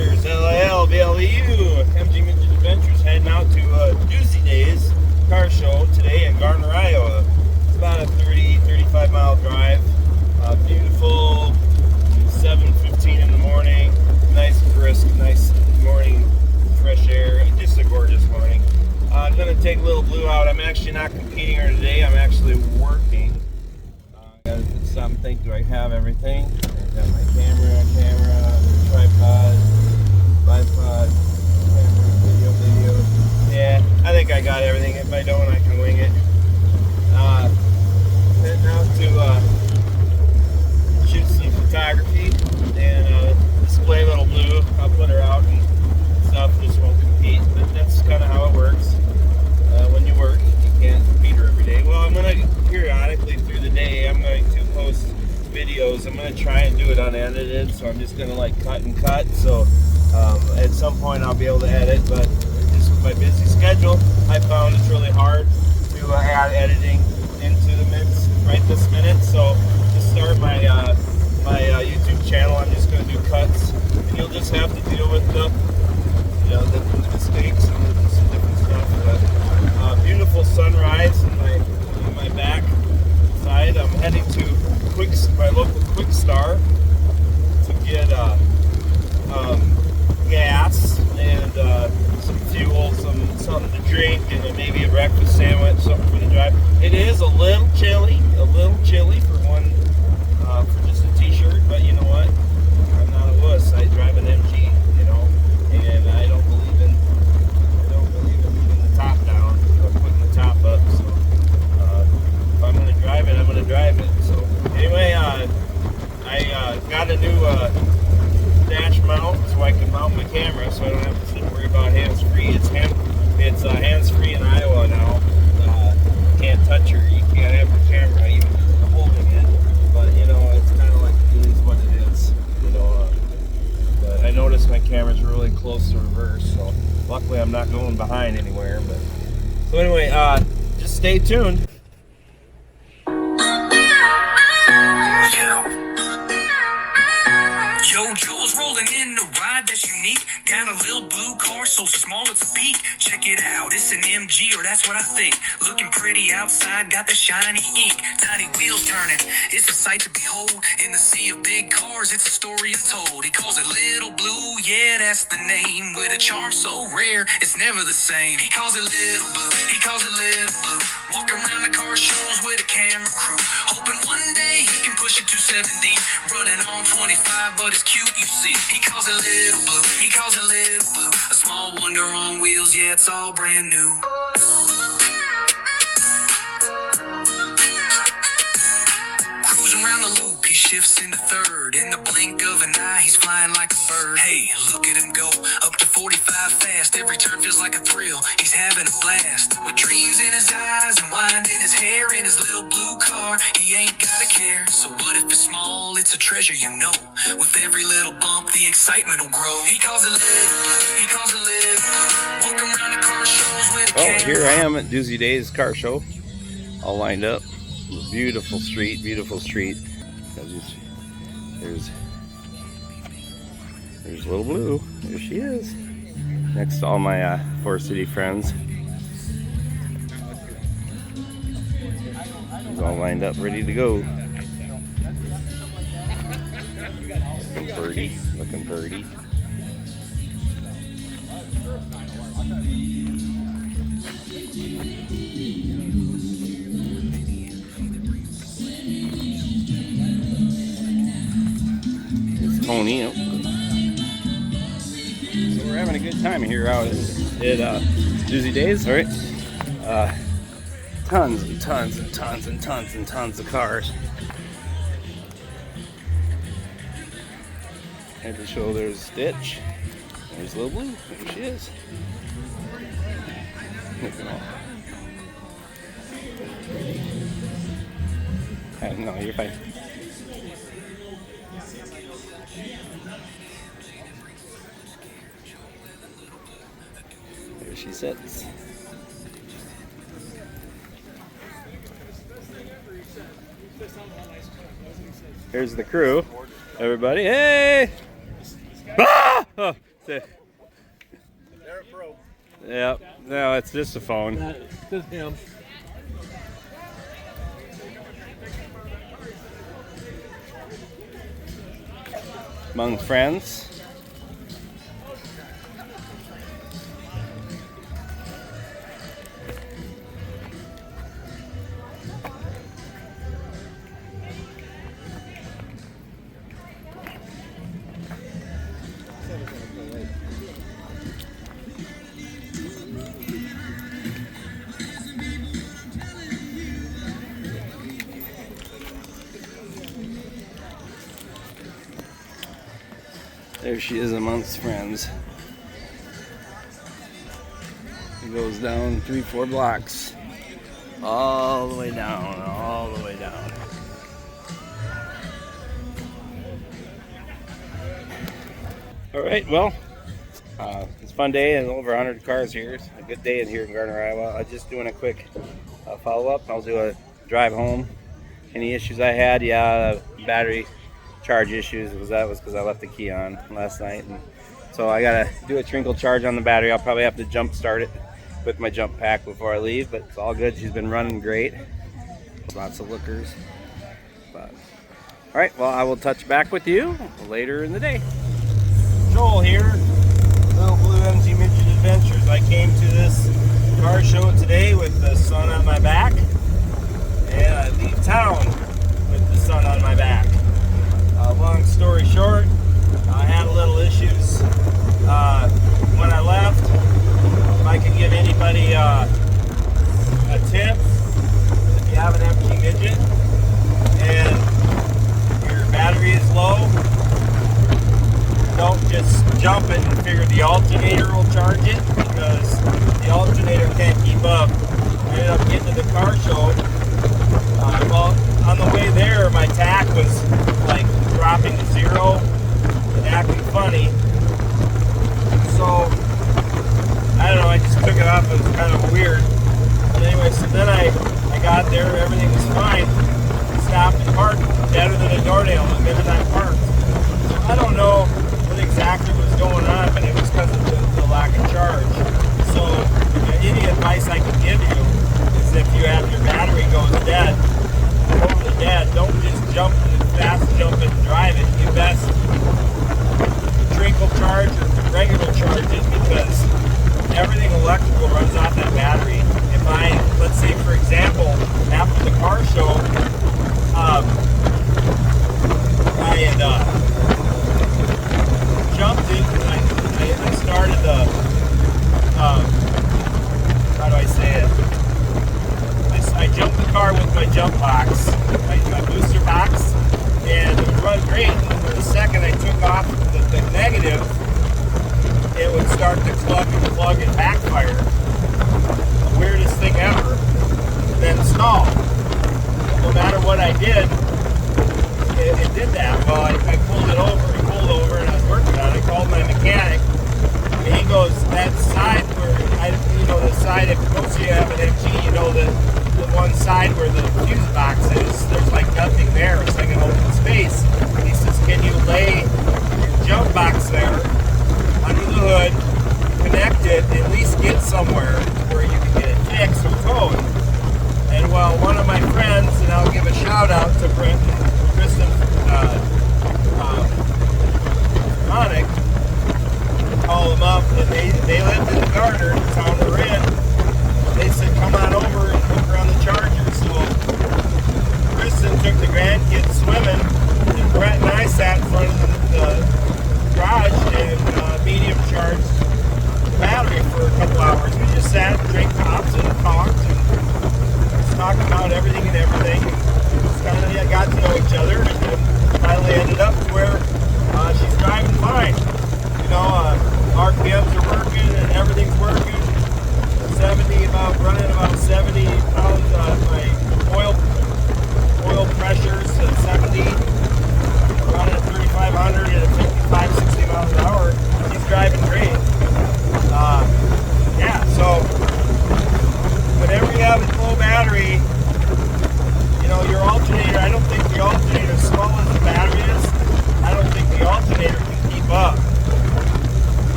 Adventures, LILBLU, MG Midget Adventures, heading out to Duesey Days car show today in Garner, Iowa. It's about a 35 mile drive. Beautiful, 7:15 in the morning. Nice brisk, nice morning, fresh air. Just a gorgeous morning. I'm going to take Lil Bleu out. I'm actually not competing her today. I'm actually working. I gotta stop and think, do I have everything? I got my camera, tripod, bipod, camera, video. Yeah, I think I got everything. If I don't, I can wing it. Heading out to shoot some photography and display Lil Bleu. I'll put her out and stuff, just won't compete, but that's kind of how it works. When you work, you can't beat her every day. Well, I'm going to periodically through the day, I'm going to post videos. I'm going to try and do it unedited, so I'm just going to like cut and cut. So at some point I'll be able to edit, but just with my busy schedule, I found it's really hard to add editing into the mix right this minute. So to start my YouTube channel, I'm just going to do cuts, and you'll just have to deal with the mistakes and some different stuff. But beautiful sunrise in my back side. I'm heading to my local Quick Star to get gas and some fuel, something to drink, and maybe a breakfast sandwich, something for the drive. It is a little chilly for one, for just a t-shirt, but you know what? I'm not a wuss. I drive an MG, and I don't believe in leaving the top down or putting the top up. So if I'm going to drive it, I'm going to drive it. So anyway, I got a new dash mount so I can mount my camera, so I don't have to sit and worry about hands-free. It's hands-free in Iowa now. Can't touch her. You can't have your camera even holding it. But it's kind of like it is what it is. But I noticed my camera's really close to reverse, so luckily I'm not going behind anywhere. But so anyway, just stay tuned. Yo, Joel's rolling in a ride that's unique. Got a Lil Bleu car so small it's a peak. Check it out, it's an MG, or that's what I think. Looking pretty outside, got the shiny ink. Tiny wheels turning, it's a sight to behold. In the sea of big cars, it's a story untold. He calls it Lil Bleu, yeah, that's the name. With a charm so rare, it's never the same. He calls it Lil Bleu, he calls it Lil Bleu. Walking around the car shows with a camera crew. Hoping one day he can push it to 70. Running on 25, but it's cute, you see. He calls it Lil Bleu, he calls it Lil Bleu. A small wonder on wheels, yeah, it's all brand new. Cruising around the loop, he shifts into third. In the blink of an eye, he's flying like a bird. Hey, look at him go, up to 45 fast. Every turn feels like a thrill, he's having a blast. With dreams in his eyes and wind in his hair. In his Lil Bleu car, he ain't gotta care. So what if it's small, it's a treasure, With every little bump, the excitement will grow. He calls it Lil, he calls it Lil. Walking around the car shows with a camera. Here I am at Duesey Days car show, all lined up. Beautiful street. There's Lil Bleu. There she is. Next to all my Forest City friends. She's all lined up, ready to go. Looking pretty. Pony. So we're having a good time here out at Duesey Days, right? Tons of cars. Head to shoulders, Stitch. There's Lil Bleu. There she is. No, you're fine. There she sits. Here's the crew. Everybody, hey! Ah! Oh. to. They're broke. Yep. No, it's just a phone. Just him. Among friends. There she is amongst friends. It goes down 3-4 blocks. All the way down, all the way down. All right, well, it's a fun day and over 100 cars here. It's a good day in here in Garner, Iowa. I'm just doing a quick follow-up. I'll do a drive home. Any issues I had? Yeah, battery charge issues. That was because I left the key on last night, and so I gotta do a trickle charge on the battery. I'll probably have to jump start it with my jump pack before I leave, but it's all good. She's been running great. Lots of lookers. But all right, well, I will touch back with you later in the day. Joel here, Lil Bleu MG Midget Adventures. I came to this car show today with the sun on my back, and I leave town with the sun on my back. Long story short, I had a little issues when I left. If I could give anybody a tip, if you have an MG Midget and your battery is low, don't just jump it and figure the alternator will charge it, because the alternator can't keep up. I ended up getting to the car show. Well, on the way there, my tack was like dropping to zero and acting funny. So, I don't know, I just took it off. It was kind of weird. But anyway, so then I got there, everything was fine. Stopped and parked better than a door nail the minute I parked. So I don't know what exactly was going on, but it was because of the lack of charge. So, any advice I could give you is if you have your battery goes dead, over the dead, don't just jump and fast jump it and drive it. You best trickle charge or regular charge it, because everything electrical runs off that battery. If I, let's say for example, after the car show, I had jumped it and I started the, how do I say it? I jumped the car with my jump box, my booster box, and it would run great. And for the second I took off the negative, it would start to plug and backfire. The weirdest thing ever. Then stall. No matter what I did, it did that. Well, I pulled over, and I was working on it. I called my mechanic, and he goes, that side where, the side, if most of you have an MG, you know the one side where the fuse box is, there's like nothing there. It's like an open space. He says, can you lay your jump box there under the hood, connect it, at least get somewhere where you can get it fixed or towed? And well, one of my friends, and I'll give a shout out to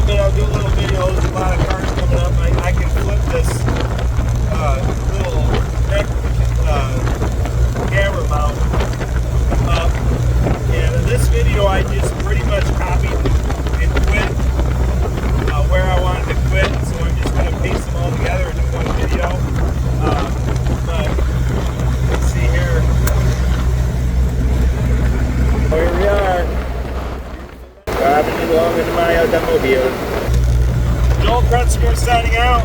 bit. I'll do a little video. There's a lot of cars coming up. I can flip this little camera mount up. And in this video, I just pretty much copied and quit where I wanted to quit. So I'm just going to piece them all together into one video. But let's see here. Here we are. Driving along in my automobile. Joel Kretzinger signing out.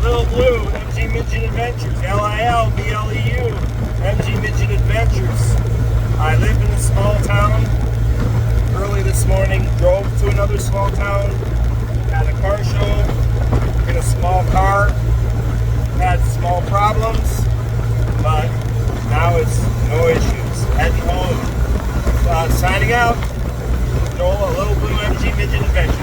Lil Bleu, MG Midget Adventures. LILBLEU, MG Midget Adventures. I live in a small town. Early this morning, drove to another small town. Had a car show in a small car. Had small problems, but now it's no issues. Heading home. Signing out. Joel, a Lil Bleu MG Midget Adventures.